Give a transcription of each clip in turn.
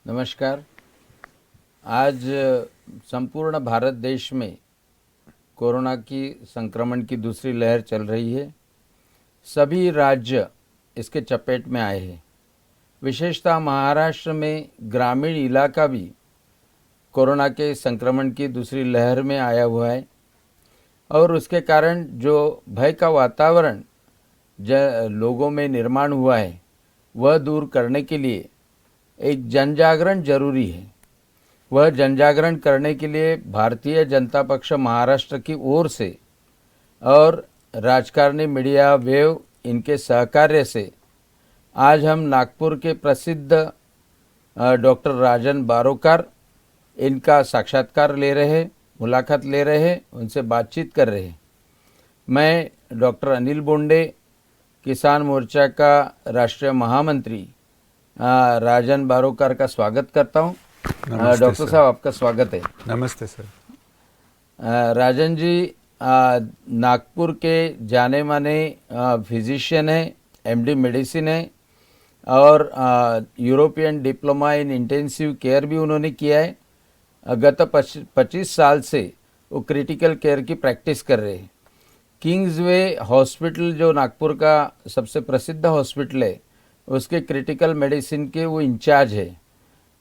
नमस्कार। आज संपूर्ण भारत देश में कोरोना की संक्रमण की दूसरी लहर चल रही है। सभी राज्य इसके चपेट में आए हैं। विशेषतः महाराष्ट्र में ग्रामीण इलाका भी कोरोना के संक्रमण की दूसरी लहर में आया हुआ है और उसके कारण जो भय का वातावरण लोगों में निर्माण हुआ है वह दूर करने के लिए एक जनजागरण जरूरी है। वह जनजागरण करने के लिए भारतीय जनता पक्ष महाराष्ट्र की ओर से और राजकारणी मीडिया वेव इनके सहकार्य से आज हम नागपुर के प्रसिद्ध डॉक्टर राजन बारोकर इनका साक्षात्कार ले रहे हैं, मुलाकात ले रहे हैं, उनसे बातचीत कर रहे हैं। मैं डॉक्टर अनिल बोंडे, किसान मोर्चा का राष्ट्रीय महामंत्री राजन बारोकर का स्वागत करता हूं। डॉक्टर साहब, आपका स्वागत है। नमस्ते सर। राजन जी नागपुर के जाने माने फिजिशियन हैं, एमडी मेडिसिन है और European diploma in intensive care भी उन्होंने किया है। गत 25 साल से वो क्रिटिकल केयर की प्रैक्टिस कर रहे हैं। किंग्सवे हॉस्पिटल जो नागपुर का सबसे प्रसिद्ध हॉस्पिटल है, उसके क्रिटिकल मेडिसिन के वो इंचार्ज है।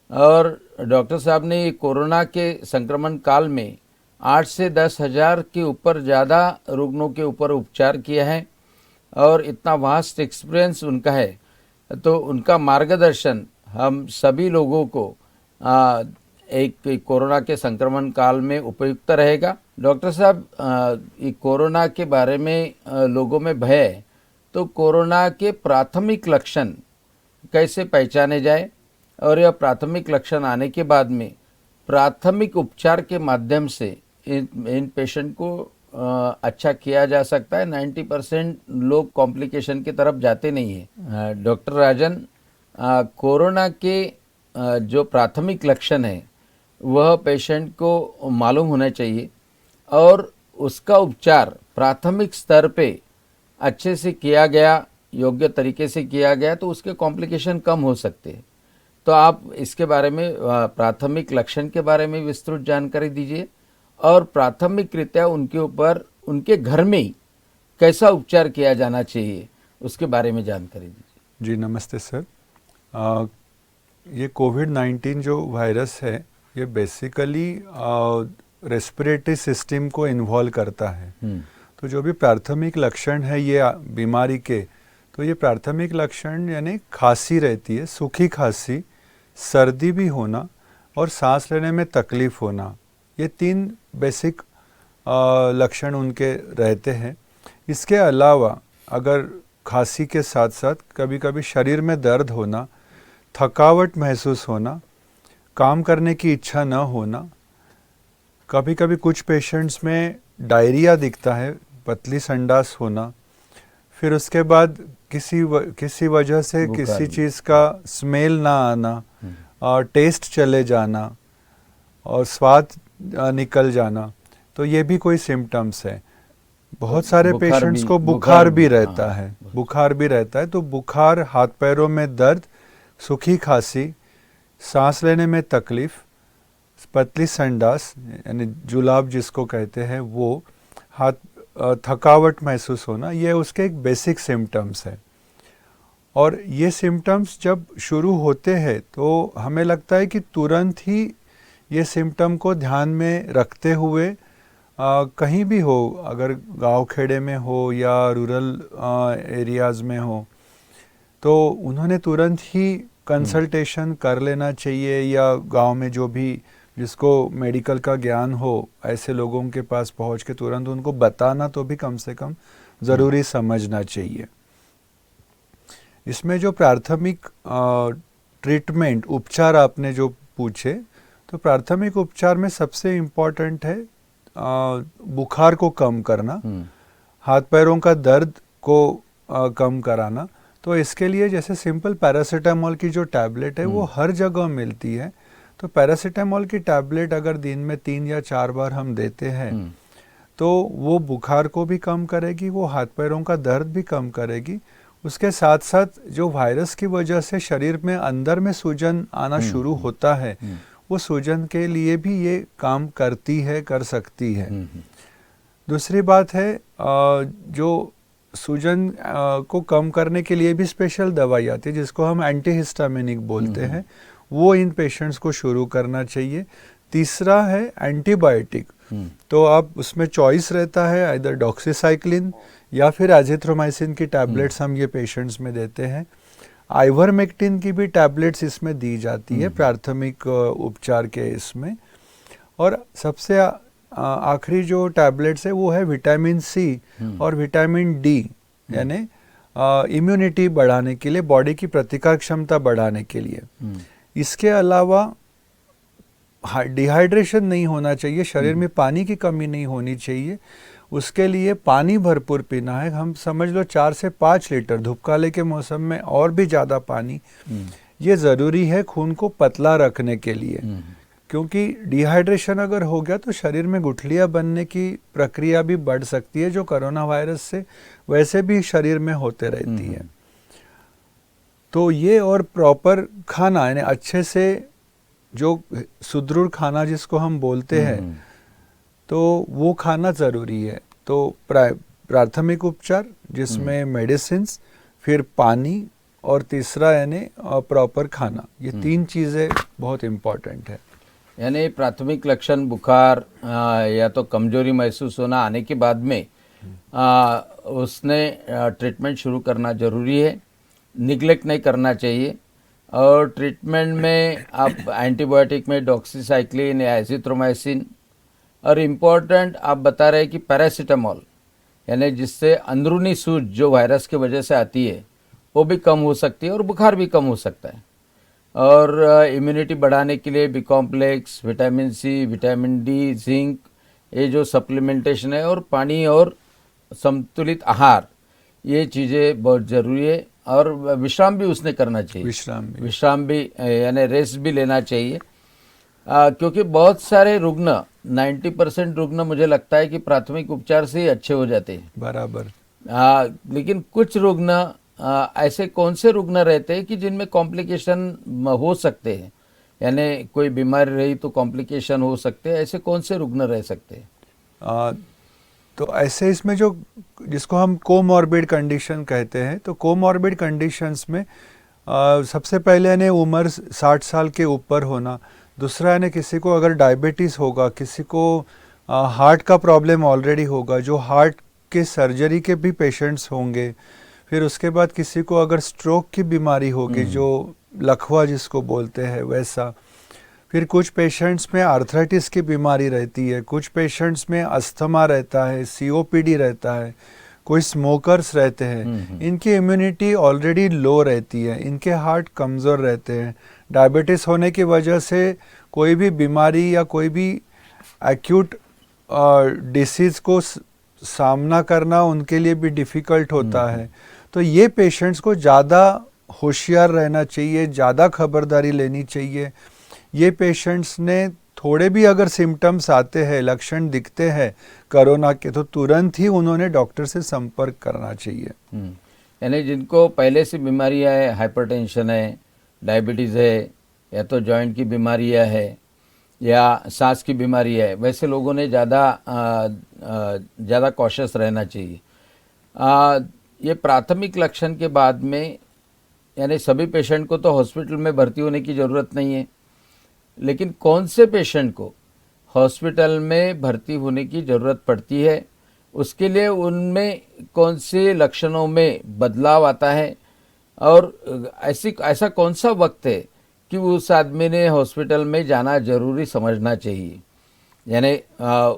और डॉक्टर साहब ने कोरोना के संक्रमण काल में 8 से 10 हज़ार के ऊपर ज़्यादा रुग्णों के ऊपर उपचार किया है और इतना वास्ट एक्सपीरियंस उनका है, तो उनका मार्गदर्शन हम सभी लोगों को एक कोरोना के संक्रमण काल में उपयुक्त रहेगा। डॉक्टर साहब, कोरोना के बारे में लोगों में भय है, तो कोरोना के प्राथमिक लक्षण कैसे पहचाने जाए और यह प्राथमिक लक्षण आने के बाद में प्राथमिक उपचार के माध्यम से इन पेशेंट को अच्छा किया जा सकता है। 90% लोग कॉम्प्लिकेशन की तरफ जाते नहीं हैं। डॉक्टर राजन, कोरोना के जो प्राथमिक लक्षण है वह पेशेंट को मालूम होना चाहिए और उसका उपचार प्राथमिक स्तर पे अच्छे से किया गया, योग्य तरीके से किया गया, तो उसके कॉम्प्लिकेशन कम हो सकते हैं। तो आप इसके बारे में, प्राथमिक लक्षण के बारे में विस्तृत जानकारी दीजिए और प्राथमिकरीत्या उनके ऊपर उनके घर में ही कैसा उपचार किया जाना चाहिए उसके बारे में जानकारी दीजिए। जी नमस्ते सर। ये कोविड-19 जो वायरस है ये बेसिकली रेस्पिरेटरी सिस्टम को इन्वॉल्व करता है। तो जो भी प्राथमिक लक्षण है ये बीमारी के, तो ये प्राथमिक लक्षण यानी खांसी रहती है, सूखी खांसी, सर्दी भी होना और सांस लेने में तकलीफ होना, ये 3 बेसिक लक्षण उनके रहते हैं। इसके अलावा अगर खांसी के साथ साथ कभी कभी शरीर में दर्द होना, थकावट महसूस होना, काम करने की इच्छा न होना, कभी कभी कुछ पेशेंट्स में डायरिया दिखता है, पतली संडास होना, फिर उसके बाद किसी वजह से किसी चीज़ का स्मेल ना आना और टेस्ट चले जाना और स्वाद निकल जाना, तो ये भी कोई सिम्टम्स है। बहुत सारे पेशेंट्स को बुखार भी रहता है, बुखार भी रहता है। तो बुखार, हाथ पैरों में दर्द, सूखी खांसी, सांस लेने में तकलीफ, पतली संडास यानी जुलाब जिसको कहते हैं वो, थकावट महसूस होना, ये उसके एक बेसिक सिम्टम्स है। और ये सिम्टम्स जब शुरू होते हैं तो हमें लगता है कि तुरंत ही ये सिम्टम को ध्यान में रखते हुए कहीं भी हो, अगर गांव खेड़े में हो या रूरल एरियाज़ में हो, तो उन्होंने तुरंत ही कंसल्टेशन कर लेना चाहिए, या गांव में जो भी जिसको मेडिकल का ज्ञान हो ऐसे लोगों के पास पहुंच के तुरंत उनको बताना तो भी कम से कम ज़रूरी समझना चाहिए। इसमें जो प्राथमिक ट्रीटमेंट उपचार आपने जो पूछे, तो प्राथमिक उपचार में सबसे इम्पॉर्टेंट है बुखार को कम करना, हाथ पैरों का दर्द को कम कराना। तो इसके लिए जैसे सिंपल पैरासीटामोल की जो टैबलेट है वो हर जगह मिलती है, तो पैरासीटामोल की टैबलेट अगर दिन में 3 या 4 बार हम देते हैं तो वो बुखार को भी कम करेगी, वो हाथ पैरों का दर्द भी कम करेगी, उसके साथ साथ जो वायरस की वजह से शरीर में अंदर में सूजन आना शुरू होता है, वो सूजन के लिए भी ये काम करती है, कर सकती है। दूसरी बात है, जो सूजन को कम करने के लिए भी स्पेशल दवाई आती है जिसको हम एंटीहिस्टामिनिक बोलते हैं, वो इन पेशेंट्स को शुरू करना चाहिए। तीसरा है एंटीबायोटिक, तो आप उसमें चॉइस रहता है आइदर डॉक्सीसाइक्लिन या फिर एजिथ्रोमाइसिन की टैबलेट्स हम ये पेशेंट्स में देते हैं। आइवरमेक्टिन की भी टैबलेट्स इसमें दी जाती है प्राथमिक उपचार के इसमें। और सबसे आखिरी जो टैबलेट्स है वो है विटामिन सी और विटामिन डी, यानी इम्यूनिटी बढ़ाने के लिए, बॉडी की प्रतिकार क्षमता बढ़ाने के लिए। इसके अलावा डिहाइड्रेशन नहीं होना चाहिए, शरीर में पानी की कमी नहीं होनी चाहिए, उसके लिए पानी भरपूर पीना है। हम समझ लो 4 से 5 लीटर, धूपकाले के मौसम में और भी ज़्यादा पानी ये ज़रूरी है खून को पतला रखने के लिए, क्योंकि डिहाइड्रेशन अगर हो गया तो शरीर में गुठलियाँ बनने की प्रक्रिया भी बढ़ सकती है, जो कोरोना वायरस से वैसे भी शरीर में होते रहती है। तो ये और प्रॉपर खाना, यानी अच्छे से जो सुदृढ़ खाना जिसको हम बोलते हैं, तो वो खाना ज़रूरी है। तो प्राथमिक उपचार जिसमें मेडिसिन्स, फिर पानी, और तीसरा यानी प्रॉपर खाना, ये 3 चीज़ें बहुत इम्पॉर्टेंट है। यानी प्राथमिक लक्षण बुखार या तो कमजोरी महसूस होना आने के बाद में उसने ट्रीटमेंट शुरू करना जरूरी है, निगलेक्ट नहीं करना चाहिए। और ट्रीटमेंट में आप एंटीबायोटिक में डॉक्सीसाइक्लिन या एजिथ्रोमाइसिन, और इम्पोर्टेंट आप बता रहे हैं कि पैरासीटामोल, यानी जिससे अंदरूनी सूज जो वायरस की वजह से आती है वो भी कम हो सकती है और बुखार भी कम हो सकता है। और इम्यूनिटी बढ़ाने के लिए B complex, vitamin C, vitamin D, zinc, ये जो सप्लीमेंटेशन है, और पानी और संतुलित आहार, ये चीज़ें बहुत ज़रूरी है। और विश्राम भी उसने करना चाहिए, विश्राम भी यानी रेस्ट भी लेना चाहिए, क्योंकि बहुत सारे रुग्ण 90% रुग्ण मुझे लगता है कि प्राथमिक उपचार से ही अच्छे हो जाते हैं। बराबर। लेकिन कुछ रुग्ण ऐसे कौन से रुग्ण रहते हैं कि जिनमें कॉम्प्लिकेशन हो सकते हैं, यानी कोई बीमारी रही तो कॉम्प्लिकेशन हो सकते हैं, ऐसे कौन से रुग्ण रह सकते हैं? तो ऐसे इसमें जो जिसको हम कोमॉर्बिड कंडीशन कहते हैं, तो कोमॉर्बिड कंडीशंस में सबसे पहले यानी उम्र 60 साल के ऊपर होना, दूसरा यानी किसी को अगर डायबिटीज़ होगा, किसी को हार्ट का प्रॉब्लम ऑलरेडी होगा, जो हार्ट के सर्जरी के भी पेशेंट्स होंगे, फिर उसके बाद किसी को अगर स्ट्रोक की बीमारी होगी, जो लकवा जिसको बोलते हैं वैसा, फिर कुछ पेशेंट्स में आर्थराइटिस की बीमारी रहती है, कुछ पेशेंट्स में अस्थमा रहता है, सीओपीडी रहता है, कोई स्मोकर्स रहते हैं, इनकी इम्यूनिटी ऑलरेडी लो रहती है, इनके हार्ट कमज़ोर रहते हैं। डायबिटीज़ होने की वजह से कोई भी बीमारी या कोई भी एक्यूट डिसीज़ को सामना करना उनके लिए भी डिफ़िकल्ट होता है। तो ये पेशेंट्स को ज़्यादा होशियार रहना चाहिए, ज़्यादा खबरदारी लेनी चाहिए। ये पेशेंट्स ने थोड़े भी अगर सिम्टम्स आते हैं, लक्षण दिखते हैं कोरोना के, तो तुरंत ही उन्होंने डॉक्टर से संपर्क करना चाहिए। यानी जिनको पहले से बीमारियां है, हाइपरटेंशन है, डायबिटीज़ है, या तो जॉइंट की बीमारियां है, या सांस की बीमारी है, वैसे लोगों ने ज़्यादा कॉशियस रहना चाहिए। ये प्राथमिक लक्षण के बाद में यानी सभी पेशेंट को तो हॉस्पिटल में भर्ती होने की ज़रूरत नहीं है, लेकिन कौन से पेशेंट को हॉस्पिटल में भर्ती होने की ज़रूरत पड़ती है, उसके लिए उनमें कौन से लक्षणों में बदलाव आता है, और ऐसा कौन सा वक्त है कि उस आदमी ने हॉस्पिटल में जाना ज़रूरी समझना चाहिए, यानी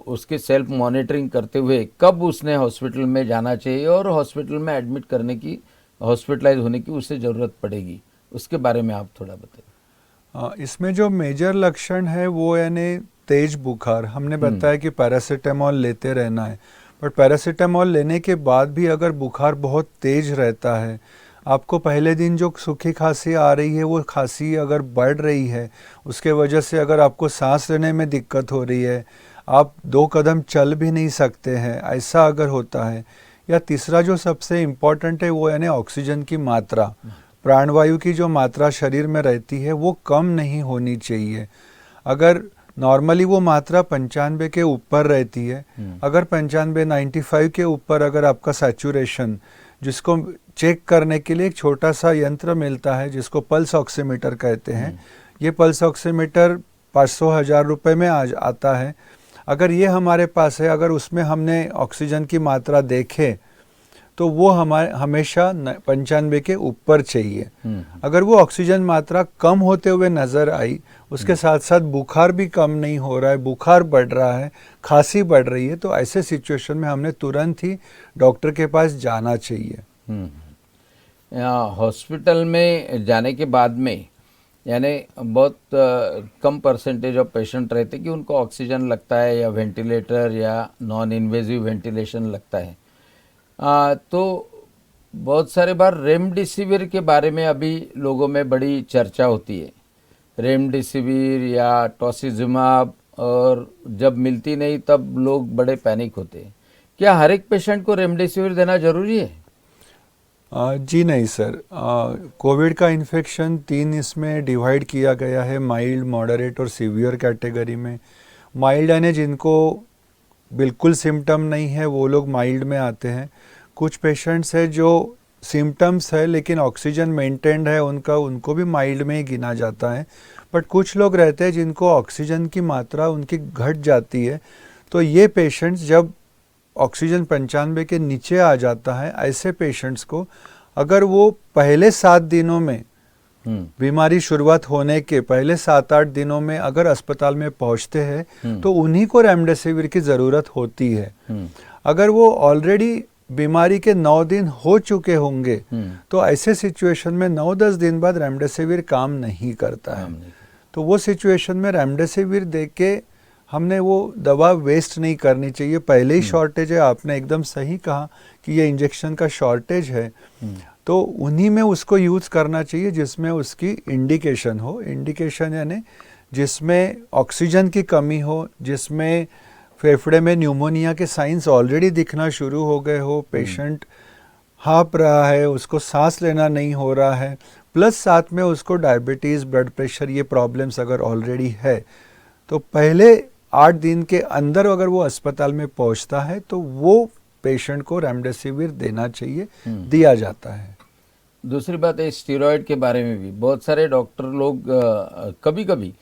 उसकी सेल्फ मॉनिटरिंग करते हुए कब उसने हॉस्पिटल में जाना चाहिए और हॉस्पिटल में एडमिट करने की, हॉस्पिटलाइज होने की उसे ज़रूरत पड़ेगी, उसके बारे में आप थोड़ा बताइए। इसमें जो मेजर लक्षण है वो यानी तेज बुखार, हमने बताया कि पैरासीटामोल लेते रहना है, बट पैरासीटामोल लेने के बाद भी अगर बुखार बहुत तेज रहता है, आपको पहले दिन जो सूखी खांसी आ रही है वो खांसी अगर बढ़ रही है, उसके वजह से अगर आपको सांस लेने में दिक्कत हो रही है, आप 2 कदम चल भी नहीं सकते हैं, ऐसा अगर होता है, या तीसरा जो सबसे इम्पोर्टेंट है वो यानी ऑक्सीजन की मात्रा, प्राणवायु की जो मात्रा शरीर में रहती है वो कम नहीं होनी चाहिए। अगर नॉर्मली वो मात्रा 95 के ऊपर रहती है, अगर 95 95 के ऊपर अगर आपका सैचुरेशन, जिसको चेक करने के लिए एक छोटा सा यंत्र मिलता है जिसको पल्स ऑक्सीमीटर कहते हैं, ये पल्स ऑक्सीमीटर 500-1000 रुपये में आता है। अगर ये हमारे पास है, अगर उसमें हमने ऑक्सीजन की मात्रा देखे तो वो हमेशा 95 के ऊपर चाहिए। अगर वो ऑक्सीजन मात्रा कम होते हुए नजर आई, उसके साथ साथ बुखार भी कम नहीं हो रहा है, बुखार बढ़ रहा है, खांसी बढ़ रही है, तो ऐसे सिचुएशन में हमने तुरंत ही डॉक्टर के पास जाना चाहिए। हॉस्पिटल में जाने के बाद में यानी बहुत कम परसेंटेज ऑफ पेशेंट रहते कि उनको ऑक्सीजन लगता है या वेंटिलेटर या नॉन इन्वेजिव वेंटिलेशन लगता है। तो बहुत सारे बार रेमडेसिविर के बारे में अभी लोगों में बड़ी चर्चा होती है, रेमडेसिविर या टोसिलिजुमाब, और जब मिलती नहीं तब लोग बड़े पैनिक होते हैं। क्या हर एक पेशेंट को रेमडेसिविर देना जरूरी है? जी नहीं सर, कोविड का इन्फेक्शन 3 इसमें डिवाइड किया गया है, माइल्ड, मॉडरेट और सीवियर कैटेगरी में। माइल्ड यानी जिनको बिल्कुल सिम्टम नहीं है वो लोग माइल्ड में आते हैं। कुछ पेशेंट्स है जो सिम्टम्स है लेकिन ऑक्सीजन मेंटेन्ड है उनका, उनको भी माइल्ड में ही गिना जाता है। बट कुछ लोग रहते हैं जिनको ऑक्सीजन की मात्रा उनकी घट जाती है, तो ये पेशेंट्स जब ऑक्सीजन 95 के नीचे आ जाता है, ऐसे पेशेंट्स को अगर वो पहले 7 दिनों में, बीमारी शुरुआत होने के पहले 7-8 दिनों में अगर अस्पताल में पहुंचते हैं तो उन्हीं को रेमडेसिविर की ज़रूरत होती है। अगर वो ऑलरेडी बीमारी के 9 दिन हो चुके होंगे तो ऐसे सिचुएशन में 9-10 दिन बाद रेमडेसिविर काम नहीं करता है। तो वो सिचुएशन में रेमडेसिविर दे के हमने वो दवा वेस्ट नहीं करनी चाहिए। पहले ही शॉर्टेज है, आपने एकदम सही कहा कि ये इंजेक्शन का शॉर्टेज है, तो उन्हीं में उसको यूज़ करना चाहिए जिसमें उसकी इंडिकेशन हो। इंडिकेशन यानी जिसमें ऑक्सीजन की कमी हो, जिसमें फेफड़े में न्यूमोनिया के साइंस ऑलरेडी दिखना शुरू हो गए हो, पेशेंट हाँप रहा है, उसको सांस लेना नहीं हो रहा है, प्लस साथ में उसको डायबिटीज़, ब्लड प्रेशर, ये प्रॉब्लम्स अगर ऑलरेडी है, तो पहले 8 दिन के अंदर अगर वो अस्पताल में पहुंचता है तो वो पेशेंट को रेमडेसिविर देना चाहिए, दिया जाता है। दूसरी बात है स्टेरॉयड के बारे में भी बहुत सारे डॉक्टर लोग कभी कभी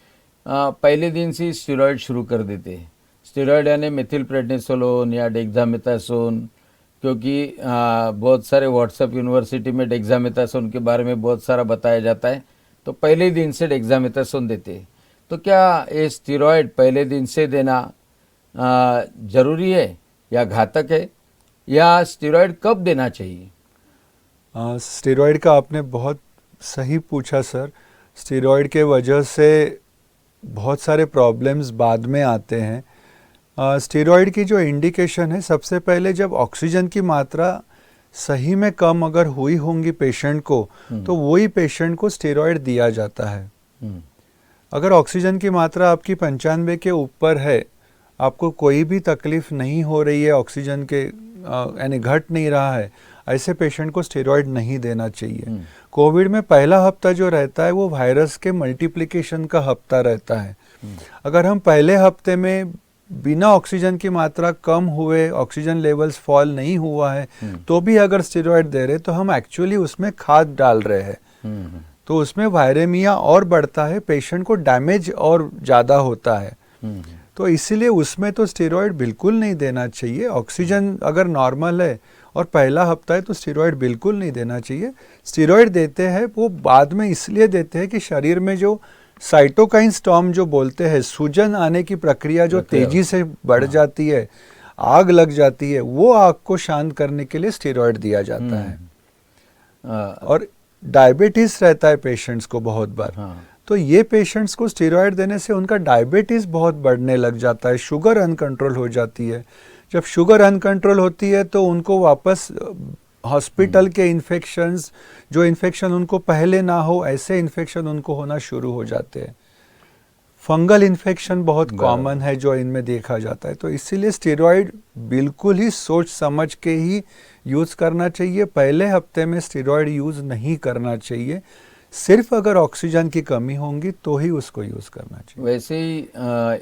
पहले दिन से स्टेरॉयड शुरू कर देते हैं। स्टेरॉयड यानी मेथिल प्रेडनिसोलोन या डेक्सामेथासोन, क्योंकि बहुत सारे व्हाट्सएप यूनिवर्सिटी में डेक्सामेथासोन के बारे में बहुत सारा बताया जाता है, तो पहले दिन से डेक्सामेथासोन देते हैं। तो क्या ये स्टेरॉयड पहले दिन से देना जरूरी है या घातक है, या स्टेरॉयड कब देना चाहिए? स्टेरॉयड का आपने बहुत सही पूछा सर। स्टेरॉयड के वजह से बहुत सारे प्रॉब्लम्स बाद में आते हैं। स्टेरॉयड की जो इंडिकेशन है, सबसे पहले जब ऑक्सीजन की मात्रा सही में कम अगर हुई होंगी पेशेंट को, तो वही पेशेंट को स्टेरॉयड दिया जाता है। अगर ऑक्सीजन की मात्रा आपकी 95 के ऊपर है, आपको कोई भी तकलीफ नहीं हो रही है, ऑक्सीजन के यानी घट नहीं रहा है, ऐसे पेशेंट को स्टेरॉयड नहीं देना चाहिए। कोविड में पहला हफ्ता जो रहता है वो वायरस के मल्टीप्लिकेशन का हफ्ता रहता है। अगर हम पहले हफ्ते में बिना ऑक्सीजन की मात्रा कम हुए, ऑक्सीजन लेवल्स फॉल नहीं हुआ है, तो भी अगर स्टेरॉयड दे रहे तो हम एक्चुअली उसमें खाद डाल रहे हैं, तो उसमें वायरेमिया और बढ़ता है, पेशेंट को डैमेज और ज़्यादा होता है। तो इसीलिए उसमें तो स्टेरॉयड बिल्कुल नहीं देना चाहिए। ऑक्सीजन अगर नॉर्मल है और पहला हफ्ता है तो स्टेरॉयड बिल्कुल नहीं देना चाहिए। स्टेरॉयड देते हैं वो बाद में इसलिए देते हैं कि शरीर में जो साइटोकाइन स्टॉर्म जो बोलते हैं, सूजन आने की प्रक्रिया जो तेजी से बढ़ जाती है, आग लग जाती है, वो आग को शांत करने के लिए स्टेरॉयड दिया जाता है। और डायबिटीज रहता है पेशेंट्स को बहुत बार, तो ये पेशेंट्स को स्टेरॉयड देने से उनका डायबिटीज बहुत बढ़ने लग जाता है, शुगर अनकंट्रोल हो जाती है। जब शुगर अनकंट्रोल होती है तो उनको वापस हॉस्पिटल के इन्फेक्शंस, जो इन्फेक्शन उनको पहले ना हो ऐसे इन्फेक्शन उनको होना शुरू हो जाते हैं। फंगल इन्फेक्शन बहुत कॉमन है जो इनमें देखा जाता है। तो इसीलिए स्टेरॉयड बिल्कुल ही सोच समझ के ही यूज़ करना चाहिए। पहले हफ्ते में स्टेरॉयड यूज़ नहीं करना चाहिए। सिर्फ अगर ऑक्सीजन की कमी होगी तो ही उसको यूज़ करना चाहिए। वैसे ही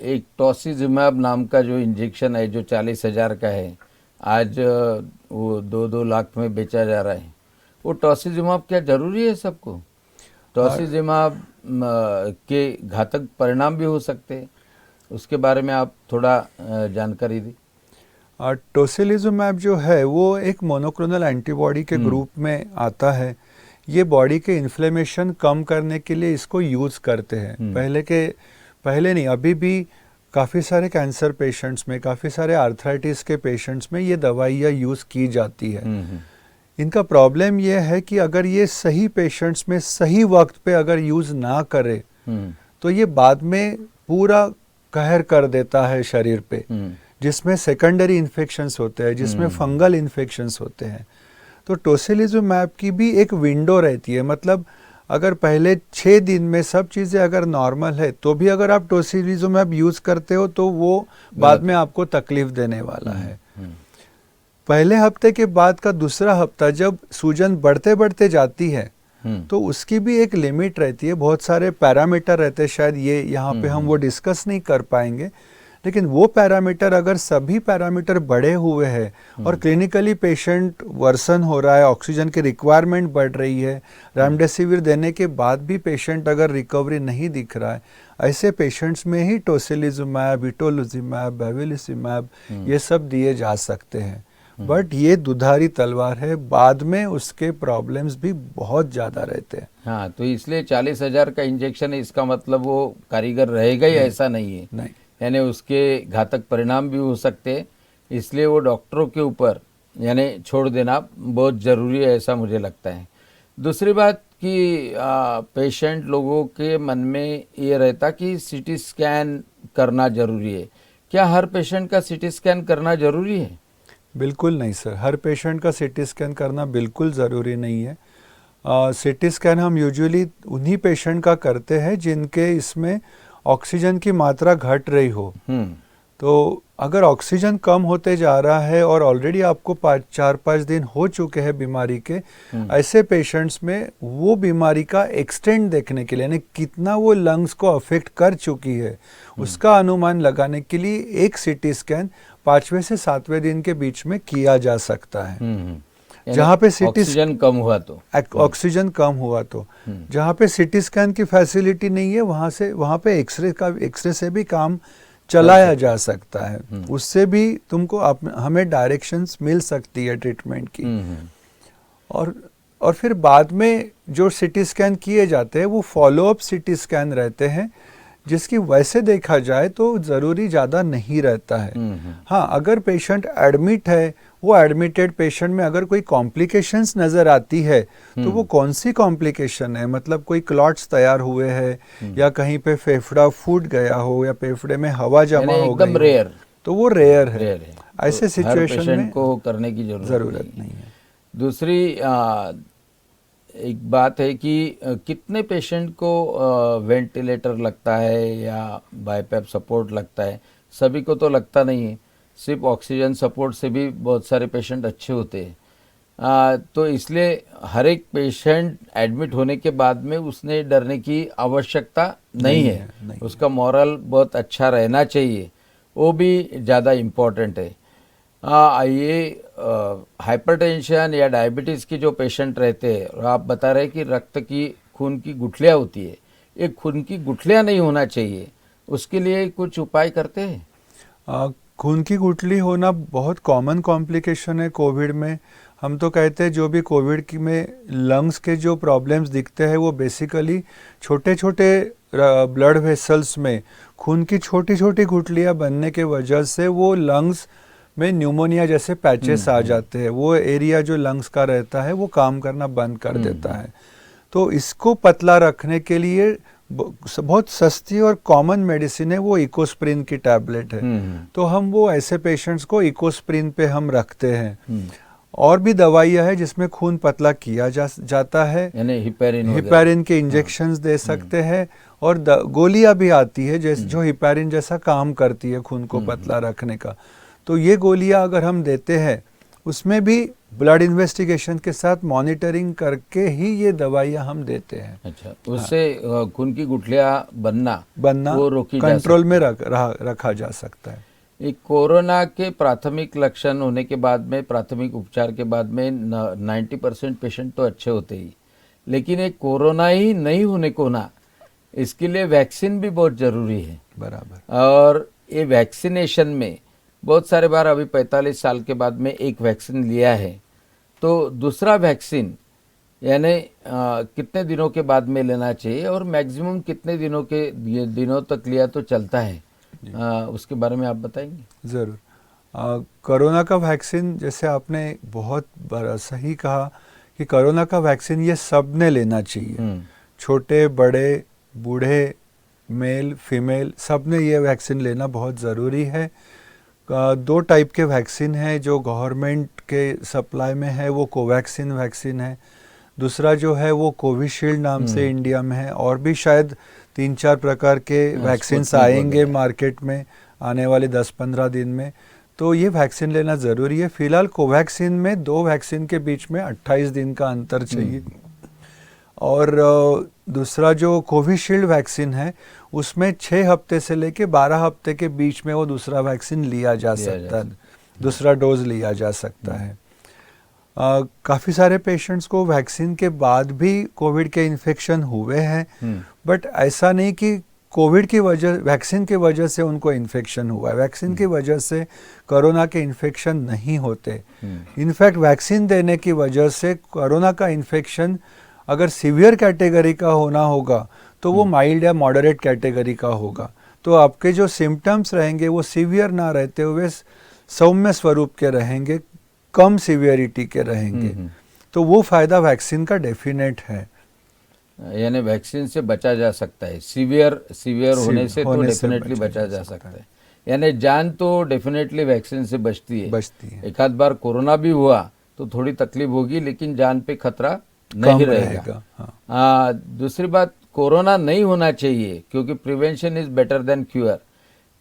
एक टॉसिजुमैब नाम का जो इंजेक्शन है जो 40,000 का है, आज वो 2-2 लाख में बेचा जा रहा है। वो टॉसिजुमैब क्या जरूरी है सबको? टॉसिजुमैब के घातक परिणाम भी हो सकते हैं, उसके बारे में आप थोड़ा जानकारी दी। टोसिलिजुमैब जो है वो एक मोनोक्लोनल एंटीबॉडी के ग्रुप में आता है। ये बॉडी के इन्फ्लेमेशन कम करने के लिए इसको यूज़ करते हैं। पहले नहीं, अभी भी काफ़ी सारे कैंसर पेशेंट्स में, काफ़ी सारे आर्थराइटिस के पेशेंट्स में ये दवाइयाँ यूज़ की जाती है। इनका प्रॉब्लम ये है कि अगर ये सही पेशेंट्स में सही वक्त पे अगर यूज़ ना करे तो ये बाद में पूरा कहर कर देता है शरीर पे, जिसमें सेकेंडरी इन्फेक्शंस होते हैं, जिसमें फंगल इन्फेक्शंस होते हैं। तो टोसिलिजुमैब की भी एक विंडो रहती है, मतलब अगर पहले 6 दिन में सब चीज़ें अगर नॉर्मल है तो भी अगर आप टोसिलिजुमैब यूज़ करते हो तो वो बाद में आपको तकलीफ देने वाला है। पहले हफ्ते के बाद का दूसरा हफ्ता जब सूजन बढ़ते बढ़ते जाती है तो उसकी भी एक लिमिट रहती है। बहुत सारे पैरामीटर रहते हैं, शायद ये यहाँ पे हम वो डिस्कस नहीं कर पाएंगे, लेकिन वो पैरामीटर अगर सभी पैरामीटर बढ़े हुए हैं और क्लिनिकली पेशेंट वर्सन हो रहा है, ऑक्सीजन की रिक्वायरमेंट बढ़ रही है, रेमडेसिविर देने के बाद भी पेशेंट अगर रिकवरी नहीं दिख रहा है, ऐसे पेशेंट्स में ही टोसिलिजुमैब, इटोलिजुमैब, बेविलिजुमैब ये सब दिए जा सकते हैं। बट ये दुधारी तलवार है, बाद में उसके प्रॉब्लम्स भी बहुत ज़्यादा रहते हैं। हाँ, तो इसलिए 40,000 का इंजेक्शन है, इसका मतलब वो कारीगर रहेगा ही ऐसा नहीं है। नहीं, यानी उसके घातक परिणाम भी हो सकते हैं, इसलिए वो डॉक्टरों के ऊपर यानी छोड़ देना बहुत ज़रूरी है, ऐसा मुझे लगता है। दूसरी बात कि पेशेंट लोगों के मन में ये रहता कि सीटी स्कैन करना ज़रूरी है। क्या हर पेशेंट का सीटी स्कैन करना ज़रूरी है? बिल्कुल नहीं सर, हर पेशेंट का सीटी स्कैन करना बिल्कुल ज़रूरी नहीं है। सीटी स्कैन हम यूजुअली उन्हीं पेशेंट का करते हैं जिनके इसमें ऑक्सीजन की मात्रा घट रही हो। तो अगर ऑक्सीजन कम होते जा रहा है और ऑलरेडी आपको 4-5 दिन हो चुके हैं बीमारी के, ऐसे पेशेंट्स में वो बीमारी का एक्सटेंड देखने के लिए, यानी कितना वो लंग्स को अफेक्ट कर चुकी है, उसका अनुमान लगाने के लिए एक सीटी स्कैन 5वें से 7वें दिन के बीच में किया जा सकता है। जहाँ पे ऑक्सीजन कम हुआ तो ऑक्सीजन कम हुआ तो जहाँ पे सीटी स्कैन की फैसिलिटी नहीं है वहाँ पे एक्सरे से भी काम चलाया जा सकता है। उससे भी तुमको हमें डायरेक्शंस मिल सकती है ट्रीटमेंट की। और फिर बाद में जो सीटी स्कैन किए जाते हैं वो फॉलोअप सीटी स्कैन रहते हैं, जिसकी वैसे देखा जाए तो ज़रूरी ज़्यादा नहीं रहता है। हाँ, अगर पेशेंट एडमिट है, वो एडमिटेड पेशेंट में अगर कोई कॉम्प्लिकेशंस नज़र आती है तो वो कौन सी कॉम्प्लिकेशन है, मतलब कोई क्लॉट्स तैयार हुए हैं या कहीं पे फेफड़ा फूट गया हो या फेफड़े में हवा जमा हो गई, एकदम रेयर, तो वो रेयर है। ऐसे तो सिचुएशन में को करने की जरूरत नहीं है। दूसरी एक बात है कि कितने पेशेंट को वेंटिलेटर लगता है या बाईपैप सपोर्ट लगता है? सभी को तो लगता नहीं है, सिर्फ ऑक्सीजन सपोर्ट से भी बहुत सारे पेशेंट अच्छे होते हैं। तो इसलिए हर एक पेशेंट एडमिट होने के बाद में उसने डरने की आवश्यकता नहीं है। उसका मॉरल बहुत अच्छा रहना चाहिए, वो भी ज़्यादा इम्पोर्टेंट है। ये हाइपरटेंशन या डायबिटीज़ की जो पेशेंट रहते हैं, और आप बता रहे कि रक्त की खून की गुठलियाँ होती है, एक खून की गुठलियाँ नहीं होना चाहिए, उसके लिए कुछ उपाय करते हैं? खून की गुठली होना बहुत कॉमन कॉम्प्लिकेशन है कोविड में। हम तो कहते हैं जो भी कोविड में लंग्स के जो प्रॉब्लम्स दिखते हैं वो बेसिकली छोटे छोटे ब्लड वेसल्स में खून की छोटी छोटी गुठलियाँ बनने के वजह से वो लंग्स में न्यूमोनिया जैसे पैचेस आ जाते हैं। वो एरिया जो लंग्स का रहता है वो काम करना बंद कर देता है। तो इसको पतला रखने के लिए बहुत सस्ती और कॉमन मेडिसिन है वो इकोस्प्रिन की टैबलेट है। तो हम वो ऐसे पेशेंट्स को इकोस्प्रिन पे हम रखते हैं। और भी दवाइयाँ है जिसमें खून पतला किया जाता है, यानी हिपैरिन के इंजेक्शंस दे सकते हैं, और गोलियां भी आती है जो हिपैरिन जैसा काम करती है खून को पतला रखने का। तो ये गोलियां अगर हम देते हैं उसमें भी ब्लड इन्वेस्टिगेशन के साथ मॉनिटरिंग करके ही ये दवाइयाँ हम देते हैं। अच्छा, उससे खून की गुठलियाँ बनना वो रोकी जा कंट्रोल में सकती रखा जा सकता है। है। कोरोना के प्राथमिक लक्षण होने के बाद में, प्राथमिक उपचार के बाद में 90% पेशेंट तो अच्छे होते ही, लेकिन एक कोरोना ही नहीं होने को ना, इसके लिए वैक्सीन भी बहुत ज़रूरी है। बराबर। और ये वैक्सीनेशन में बहुत सारे बार, अभी 45 साल के बाद में एक वैक्सीन लिया है तो दूसरा वैक्सीन यानी कितने दिनों के बाद में लेना चाहिए, और मैक्सिमम कितने दिनों तक लिया तो चलता है, उसके बारे में आप बताएंगे? ज़रूर। कोरोना का वैक्सीन, जैसे आपने बहुत सही कहा कि कोरोना का वैक्सीन ये सब ने लेना चाहिए, छोटे बड़े बूढ़े मेल फीमेल सब ने ये वैक्सीन लेना बहुत ज़रूरी है। 2 टाइप के वैक्सीन हैं जो गवर्नमेंट के सप्लाई में है, वो कोवैक्सीन वैक्सीन है। दूसरा जो है वो कोविशील्ड नाम से इंडिया में है, और भी शायद 3-4 प्रकार के वैक्सीन्स आएंगे मार्केट में आने वाले 10-15 दिन में। तो ये वैक्सीन लेना ज़रूरी है। फिलहाल कोवैक्सीन में 2 वैक्सीन के बीच में 28 दिन का अंतर चाहिए, और दूसरा जो कोविशील्ड वैक्सीन है उसमें 6 हफ्ते से लेके 12 हफ्ते के बीच में वो दूसरा वैक्सीन लिया जा सकता है, दूसरा डोज लिया जा सकता है। काफ़ी सारे पेशेंट्स को वैक्सीन के बाद भी कोविड के इन्फेक्शन हुए हैं, बट ऐसा नहीं कि कोविड की वजह, वैक्सीन की वजह से उनको इन्फेक्शन हुआ है। वैक्सीन की वजह से कोरोना के इन्फेक्शन नहीं होते। इनफैक्ट वैक्सीन देने की वजह से कोरोना का इन्फेक्शन अगर सीवियर कैटेगरी का होना होगा तो वो माइल्ड या मॉडरेट कैटेगरी का होगा, तो आपके जो सिम्टम्स रहेंगे वो सीवियर ना रहते हुए सौम्य स्वरूप के रहेंगे, कम सीवियरिटी के रहेंगे। तो वो फ़ायदा वैक्सीन का डेफिनेट है। यानी वैक्सीन से बचा जा सकता है, सीवियर होने से तो डेफिनेटली बचा जा सकता है। यानी जान तो डेफिनेटली वैक्सीन से बचती है। एक आध बार कोरोना भी हुआ तो थोड़ी तकलीफ होगी, लेकिन जान पे खतरा नहीं रहेगा। हाँ। दूसरी बात, कोरोना नहीं होना चाहिए क्योंकि prevention is better than cure,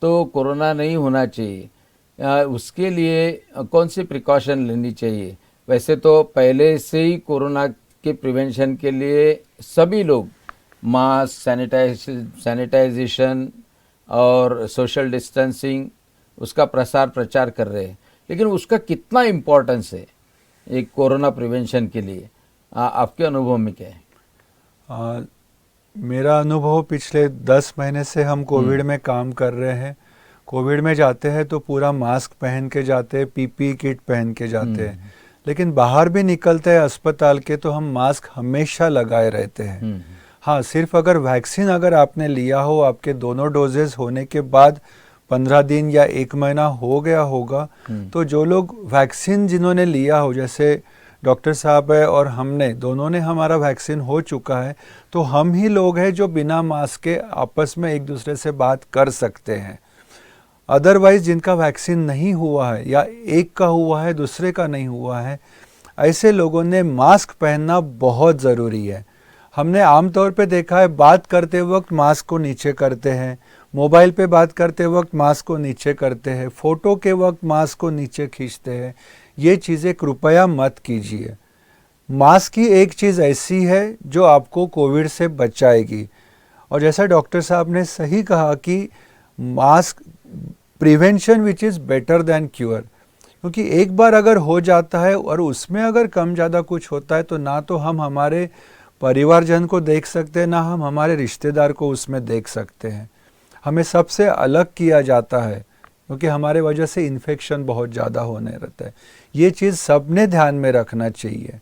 तो कोरोना नहीं होना चाहिए। उसके लिए कौन सी प्रिकॉशन लेनी चाहिए? वैसे तो पहले से ही कोरोना के प्रिवेंशन के लिए सभी लोग मास्क, सैनिटाइजेशन और सोशल डिस्टेंसिंग, उसका प्रचार कर रहे हैं, लेकिन उसका कितना इम्पोर्टेंस है एक कोरोना प्रिवेंशन के लिए, आपके अनुभव में क्या है? मेरा अनुभव, पिछले 10 महीने से हम कोविड में काम कर रहे हैं। कोविड में जाते हैं तो पूरा मास्क पहन के जाते हैं, पीपीई किट पहन के जाते हैं, लेकिन बाहर भी निकलते हैं अस्पताल के तो हम मास्क हमेशा लगाए रहते हैं। हाँ, सिर्फ अगर वैक्सीन अगर आपने लिया हो, आपके दोनों डोजेस होने के बाद 15 दिन या 1 महीना हो गया होगा, तो जो लोग वैक्सीन जिन्होंने लिया हो, जैसे डॉक्टर साहब है और हमने दोनों ने, हमारा वैक्सीन हो चुका है, तो हम ही लोग हैं जो बिना मास्क के आपस में एक दूसरे से बात कर सकते हैं। अदरवाइज जिनका वैक्सीन नहीं हुआ है या एक का हुआ है दूसरे का नहीं हुआ है, ऐसे लोगों ने मास्क पहनना बहुत ज़रूरी है। हमने आमतौर पे देखा है, बात करते वक्त मास्क को नीचे करते हैं, मोबाइल पे बात करते वक्त मास्क को नीचे करते हैं, फ़ोटो के वक्त मास्क को नीचे खींचते हैं। ये चीज़ें कृपया मत कीजिए। मास्क ही एक चीज़ ऐसी है जो आपको कोविड से बचाएगी, और जैसा डॉक्टर साहब ने सही कहा कि mask prevention which is better than cure, क्योंकि एक बार अगर हो जाता है और उसमें अगर कम ज़्यादा कुछ होता है तो ना तो हम हमारे परिवारजन को देख सकते हैं, ना हम हमारे रिश्तेदार को उसमें देख सकते हैं। हमें सबसे अलग किया जाता है क्योंकि हमारे वजह से इन्फेक्शन बहुत ज़्यादा होने रहता है। ये चीज़ सबने ध्यान में रखना चाहिए,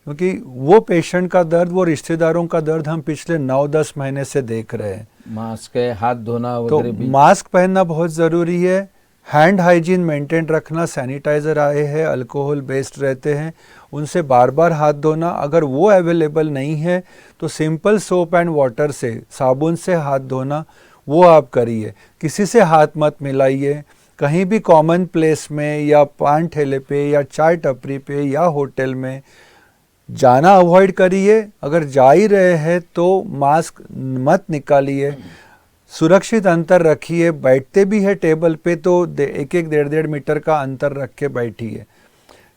क्योंकि वो पेशेंट का दर्द, वो रिश्तेदारों का दर्द हम पिछले 9-10 महीने से देख रहे हैं। मास्क है, हाथ धोना तो वगैरह भी, मास्क पहनना बहुत ज़रूरी है। हैंड हाइजीन मेंटेन रखना, सैनिटाइज़र आए हैं, अल्कोहल बेस्ड रहते हैं, उनसे बार बार हाथ धोना। अगर वो अवेलेबल नहीं है तो सिंपल सोप एंड वाटर से, साबुन से हाथ धोना, वो आप करिए। किसी से हाथ मत मिलाइए। कहीं भी कॉमन प्लेस में या पान ठेले पे या चाय टपरी पे या होटल में जाना अवॉइड करिए। अगर जा ही रहे हैं तो मास्क मत निकालिए, सुरक्षित अंतर रखिए। बैठते भी है टेबल पे तो 1-1, 1.5 मीटर का अंतर रख के बैठिए।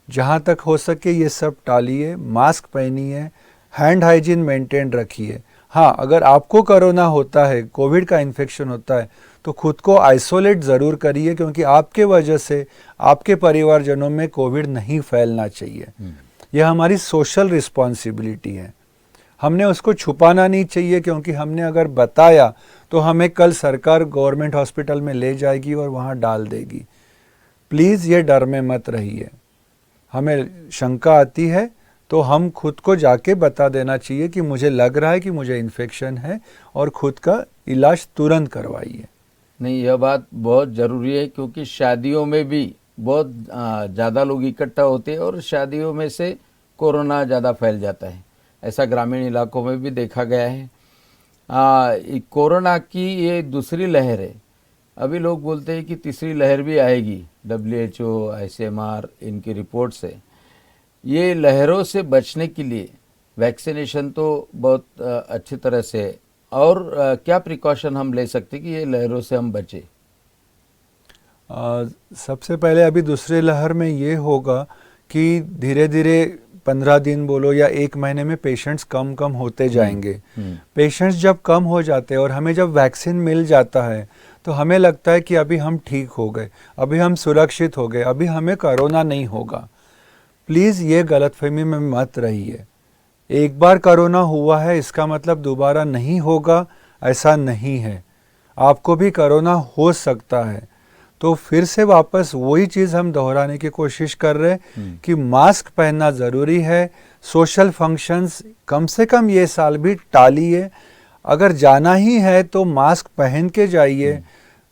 जहाँ तक हो सके ये सब टालिए, मास्क पहनिए, हैंड हाइजीन मेंटेन रखिए। हाँ, अगर आपको कोरोना होता है, कोविड का इन्फेक्शन होता है, तो खुद को आइसोलेट ज़रूर करिए, क्योंकि आपके वजह से आपके परिवारजनों में कोविड नहीं फैलना चाहिए। यह हमारी सोशल रिस्पॉन्सिबिलिटी है, हमने उसको छुपाना नहीं चाहिए, क्योंकि हमने अगर बताया तो हमें कल सरकार गवर्नमेंट हॉस्पिटल में ले जाएगी और वहाँ डाल देगी। प्लीज़ ये डर में मत रहिए। हमें शंका आती है तो हम खुद को जाके बता देना चाहिए कि मुझे लग रहा है कि मुझे इन्फेक्शन है, और खुद का इलाज तुरंत करवाइए। नहीं, यह बात बहुत ज़रूरी है, क्योंकि शादियों में भी बहुत ज़्यादा लोग इकट्ठा होते हैं और शादियों में से कोरोना ज़्यादा फैल जाता है। ऐसा ग्रामीण इलाकों में भी देखा गया है। कोरोना की ये दूसरी लहर है। अभी लोग बोलते हैं कि तीसरी लहर भी आएगी। WHO, ICMR इनकी रिपोर्ट से ये लहरों से बचने के लिए वैक्सीनेशन तो बहुत अच्छी तरह से है। और क्या प्रिकॉशन हम ले सकते हैं कि ये लहरों से हम बचें? सबसे पहले अभी दूसरे लहर में ये होगा कि धीरे धीरे 15 दिन बोलो या 1 महीने में पेशेंट्स कम कम होते जाएंगे। पेशेंट्स जब कम हो जाते हैं और हमें जब वैक्सीन मिल जाता है तो हमें लगता है कि अभी हम ठीक हो गए, अभी हम सुरक्षित हो गए, अभी हमें कोरोना नहीं होगा। प्लीज़ ये गलतफहमी में मत रहिए। एक बार कोरोना हुआ है इसका मतलब दोबारा नहीं होगा, ऐसा नहीं है। आपको भी कोरोना हो सकता है। तो फिर से वापस वही चीज़ हम दोहराने की कोशिश कर रहे हैं कि मास्क पहनना ज़रूरी है। सोशल फंक्शंस कम से कम ये साल भी टालिए। अगर जाना ही है तो मास्क पहन के जाइए,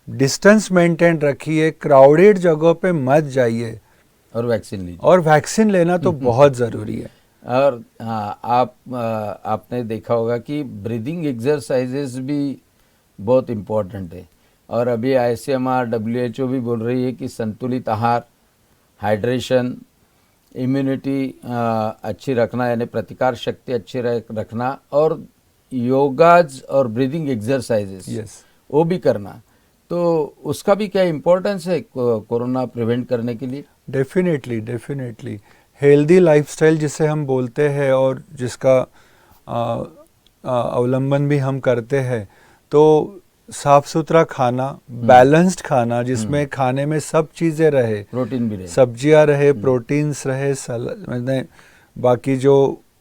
डिस्टेंस मेंटेन रखिए, क्राउडेड जगहों पे मत जाइए, और वैक्सीन लीजिए। और वैक्सीन लेना तो बहुत ज़रूरी है। और हाँ, आपने देखा होगा कि ब्रीदिंग एक्सरसाइजेस भी बहुत इम्पोर्टेंट है। और अभी ICMR, WHO भी बोल रही है कि संतुलित आहार, हाइड्रेशन, इम्यूनिटी अच्छी रखना, यानी प्रतिकार शक्ति अच्छी रखना, और योगाज और ब्रीदिंग एक्सरसाइजेस वो भी करना। तो उसका भी क्या इम्पोर्टेंस है कोरोना प्रिवेंट करने के लिए? डेफिनेटली हेल्दी लाइफस्टाइल जिसे हम बोलते हैं और जिसका अवलंबन भी हम करते हैं, तो साफ सुथरा खाना, बैलेंस्ड खाना जिसमें खाने में सब चीज़ें रहे, प्रोटीन भी रहे, सब्जियां रहे, प्रोटीन्स रहे, बाकी जो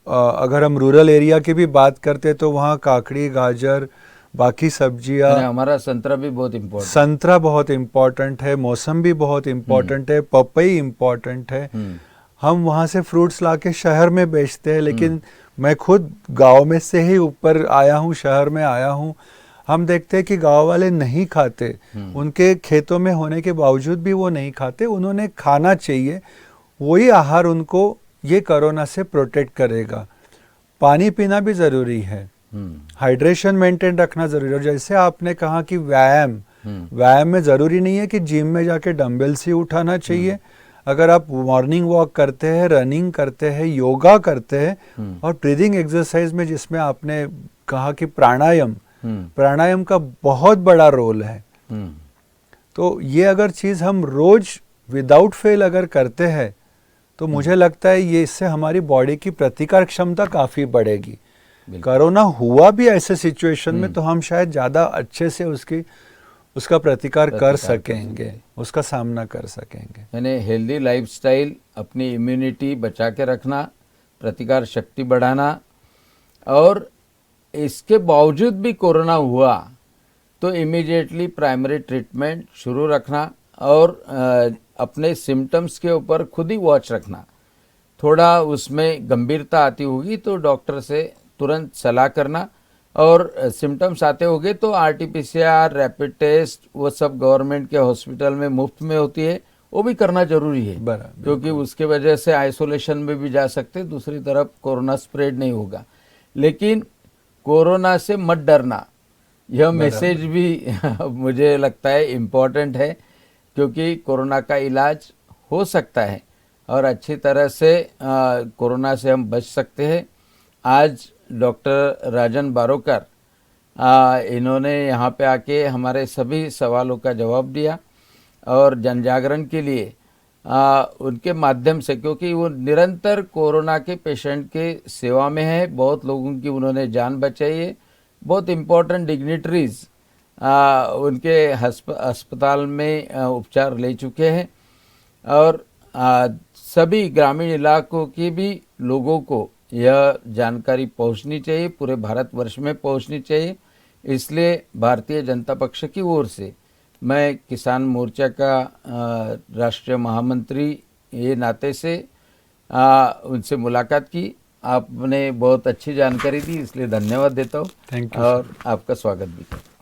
अगर हम रूरल एरिया की भी बात करते तो वहाँ काकड़ी, गाजर, बाकी सब्जियां, हमारा संतरा भी बहुत इम्पोर्टेंट, संतरा बहुत इम्पोर्टेंट है, मौसम भी बहुत इम्पोर्टेंट है, पपई इम्पोर्टेंट है। हम वहाँ से फ्रूट्स लाके शहर में बेचते हैं, लेकिन मैं खुद गांव में से ही ऊपर आया हूँ, शहर में आया हूँ। हम देखते हैं कि गांव वाले नहीं खाते, उनके खेतों में होने के बावजूद भी वो नहीं खाते। उन्होंने खाना चाहिए, वही आहार उनको ये कोरोना से प्रोटेक्ट करेगा। पानी पीना भी ज़रूरी है, हाइड्रेशन मेंटेन रखना ज़रूरी है। जैसे आपने कहा कि व्यायाम में ज़रूरी नहीं है कि जिम में जाके डंबल्स ही उठाना चाहिए। अगर आप मॉर्निंग वॉक करते हैं, रनिंग करते हैं, योगा करते हैं, और ब्रीदिंग एक्सरसाइज में जिसमें आपने कहा कि प्राणायाम का बहुत बड़ा रोल है, तो ये अगर चीज़ हम रोज विदाउट फेल अगर करते हैं तो मुझे लगता है ये इससे हमारी बॉडी की प्रतिकार क्षमता काफ़ी बढ़ेगी। कोरोना हुआ भी ऐसे सिचुएशन में तो हम शायद ज़्यादा अच्छे से उसका प्रतिकार कर सकेंगे, उसका सामना कर सकेंगे। यानी हेल्दी लाइफस्टाइल, अपनी इम्यूनिटी बचा के रखना, प्रतिकार शक्ति बढ़ाना, और इसके बावजूद भी कोरोना हुआ तो इमीडिएटली प्राइमरी ट्रीटमेंट शुरू रखना, और अपने सिम्टम्स के ऊपर खुद ही वॉच रखना। थोड़ा उसमें गंभीरता आती होगी तो डॉक्टर से तुरंत सलाह करना, और सिम्टम्स आते होंगे तो RT-PCR, रैपिड टेस्ट, वो सब गवर्नमेंट के हॉस्पिटल में मुफ्त में होती है, वो भी करना जरूरी है, क्योंकि उसके वजह से आइसोलेशन में भी जा सकते, दूसरी तरफ कोरोना स्प्रेड नहीं होगा। लेकिन कोरोना से मत डरना, यह मैसेज भी मुझे लगता है इम्पोर्टेंट है, क्योंकि कोरोना का इलाज हो सकता है और अच्छी तरह से कोरोना से हम बच सकते हैं। आज डॉक्टर राजन बारोकर इन्होंने यहाँ पे आके हमारे सभी सवालों का जवाब दिया, और जन जागरण के लिए उनके माध्यम से, क्योंकि वो निरंतर कोरोना के पेशेंट के सेवा में है, बहुत लोगों की उन्होंने जान बचाई है, बहुत इम्पोर्टेंट डिग्निटरीज उनके अस्पताल में उपचार ले चुके हैं और सभी ग्रामीण इलाकों के भी लोगों को यह जानकारी पहुंचनी चाहिए, पूरे भारतवर्ष में पहुंचनी चाहिए। इसलिए भारतीय जनता पक्ष की ओर से मैं किसान मोर्चा का राष्ट्रीय महामंत्री ये नाते से उनसे मुलाकात की। आपने बहुत अच्छी जानकारी दी, इसलिए धन्यवाद देता हूँ थैंक यू और आपका स्वागत भी करता हूँ।